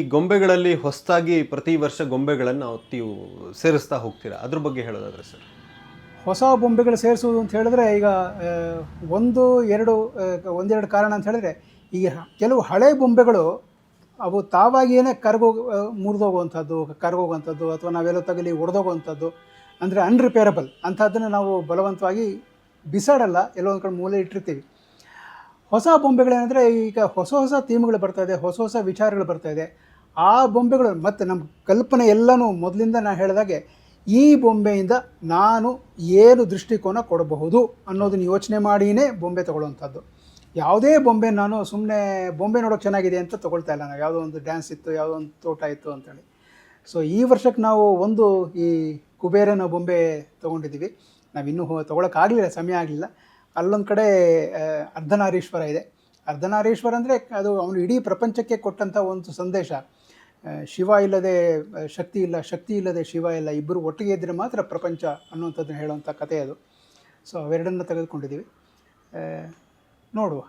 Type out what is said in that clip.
ಈ ಗೊಂಬೆಗಳಲ್ಲಿ ಹೊಸದಾಗಿ ಪ್ರತಿ ವರ್ಷ ಗೊಂಬೆಗಳನ್ನು ನೀವು ಸೇರಿಸ್ತಾ ಹೋಗ್ತೀರಾ, ಅದ್ರ ಬಗ್ಗೆ ಹೇಳೋದಾದ್ರೆ ಸರ್? ಹೊಸ ಬೊಂಬೆಗಳು ಸೇರಿಸುವುದು ಅಂತ ಹೇಳಿದ್ರೆ ಈಗ ಒಂದು ಎರಡು ಒಂದೆರಡು ಕಾರಣ ಅಂತ ಹೇಳಿದ್ರೆ, ಈಗ ಕೆಲವು ಹಳೆ ಬೊಂಬೆಗಳು ಅವು ತಾವಾಗಿಯೇ ಮುರಿದೋಗುವಂಥದ್ದು, ಕರಗೋಗುವಂಥದ್ದು, ಅಥವಾ ನಾವೆಲ್ಲೋ ತಗಲಿ ಒಡೆದೋಗುವಂಥದ್ದು, ಅಂದರೆ ಅನ್ರಿಪೇರಬಲ್ ಅಂಥದ್ದನ್ನು ನಾವು ಬಲವಂತವಾಗಿ ಬಿಸಾಡಲ್ಲ, ಎಲ್ಲೋ ಒಂದು ಕಡೆ ಮೂಲೆ ಇಟ್ಟಿರ್ತೀವಿ. ಹೊಸ ಬೊಂಬೆಗಳೇನೆಂದರೆ, ಈಗ ಹೊಸ ಹೊಸ ಥೀಮ್ಗಳು ಬರ್ತಾಯಿದೆ, ಹೊಸ ಹೊಸ ವಿಚಾರಗಳು ಬರ್ತಾಯಿದೆ. ಆ ಬೊಂಬೆಗಳು ಮತ್ತು ನಮ್ಮ ಕಲ್ಪನೆ ಎಲ್ಲನೂ ಮೊದಲಿಂದ ನಾನು ಹೇಳಿದಾಗೆ, ಈ ಬೊಂಬೆಯಿಂದ ನಾನು ಏನು ದೃಷ್ಟಿಕೋನ ಕೊಡಬಹುದು ಅನ್ನೋದನ್ನು ಯೋಚನೆ ಮಾಡಿಯೇ ಬೊಂಬೆ ತೊಗೊಳ್ಳೋವಂಥದ್ದು. ಯಾವುದೇ ಬೊಂಬೆ ನಾನು ಸುಮ್ಮನೆ ಬೊಂಬೆ ನೋಡೋಕೆ ಚೆನ್ನಾಗಿದೆ ಅಂತ ತೊಗೊಳ್ತಾ ಇಲ್ಲ. ನಾವು ಯಾವುದೋ ಒಂದು ಡ್ಯಾನ್ಸ್ ಇತ್ತು, ಯಾವುದೋ ಒಂದು ತೋಟ ಇತ್ತು ಅಂತೇಳಿ. ಸೊ ಈ ವರ್ಷಕ್ಕೆ ನಾವು ಒಂದು ಈ ಕುಬೇರನ ಬೊಂಬೆ ತೊಗೊಂಡಿದ್ದೀವಿ. ನಾವಿನ್ನೂ ತೊಗೊಳಕ್ಕಾಗಲಿಲ್ಲ, ಸಮಯ ಆಗಲಿಲ್ಲ. ಅಲ್ಲೊಂದು ಕಡೆ ಅರ್ಧನಾರೀಶ್ವರ ಇದೆ. ಅರ್ಧನಾರೀಶ್ವರ ಅಂದರೆ ಅದು ಅವನು ಇಡೀ ಪ್ರಪಂಚಕ್ಕೆ ಕೊಟ್ಟಂಥ ಒಂದು ಸಂದೇಶ. ಶಿವ ಇಲ್ಲದೆ ಶಕ್ತಿ ಇಲ್ಲ, ಶಕ್ತಿ ಇಲ್ಲದೆ ಶಿವ ಇಲ್ಲ, ಇಬ್ಬರು ಒಟ್ಟಿಗೆ ಇದ್ದರೆ ಮಾತ್ರ ಪ್ರಪಂಚ ಅನ್ನುವಂಥದ್ದನ್ನು ಹೇಳುವಂಥ ಕಥೆ ಅದು. ಸೊ ಅವೆರಡನ್ನು ತೆಗೆದುಕೊಂಡಿದ್ದೀವಿ. ನೋಡುವ.